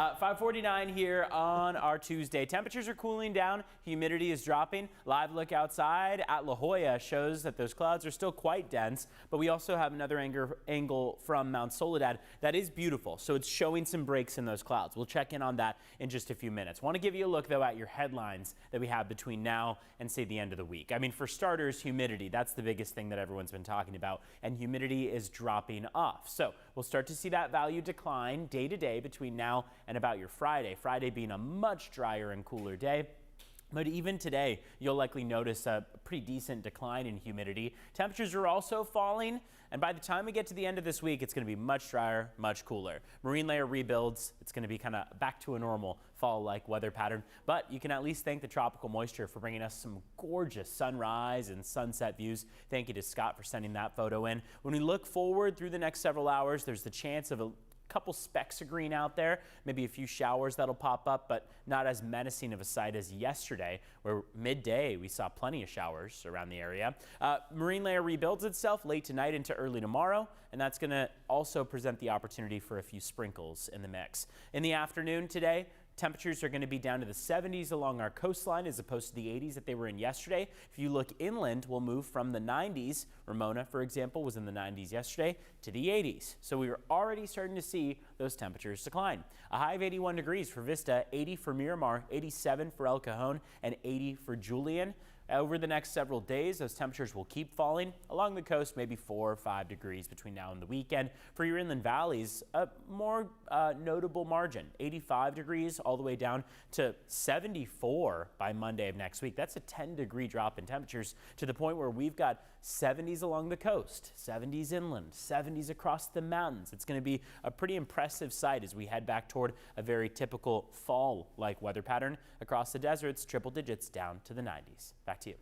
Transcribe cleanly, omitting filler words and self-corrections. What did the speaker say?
5:49 here on our Tuesday. Temperatures are cooling down. Humidity is dropping. Live look outside at La Jolla shows that those clouds are still quite dense, but we also have another angle from Mount Soledad that is beautiful. So it's showing some breaks in those clouds. We'll check in on that in just a few minutes. Want to give you a look, though, at your headlines that we have between now and, say, the end of the week. I mean, for starters, humidity. That's the biggest thing that everyone's been talking about, and humidity is dropping off. So we'll start to see that value decline day to day between now and about your Friday. Friday being a much drier and cooler day. But even today, you'll likely notice a pretty decent decline in humidity. Temperatures are also falling, and by the time we get to the end of this week, it's going to be much drier, much cooler. Marine layer rebuilds. It's going to be kind of back to a normal fall-like weather pattern, but you can at least thank the tropical moisture for bringing us some gorgeous sunrise and sunset views. Thank you to Scott for sending that photo in. When we look forward through the next several hours, there's the chance of a couple specks of green out there, maybe a few showers that'll pop up, but not as menacing of a sight as yesterday, where midday we saw plenty of showers around the area. Marine layer rebuilds itself late tonight into early tomorrow, and that's going to also present the opportunity for a few sprinkles in the mix. In the afternoon today, temperatures are going to be down to the 70s along our coastline as opposed to the 80s that they were in yesterday. If you look inland, we'll move from the 90s. Ramona, for example, was in the 90s yesterday to the 80s. So we are already starting to see those temperatures decline. A high of 81 degrees for Vista, 80 for Miramar, 87 for El Cajon, and 80 for Julian. Over the next several days, those temperatures will keep falling. Along the coast, maybe 4 or 5 degrees between now and the weekend. For your inland valleys, a more notable margin, 85 degrees all the way down to 74 by Monday of next week. That's a 10-degree drop in temperatures to the point where we've got 70s along the coast, 70s inland, 70s across the mountains. It's going to be a pretty impressive sight as we head back toward a very typical fall-like weather pattern. Across the deserts, triple digits down to the 90s. Back to you.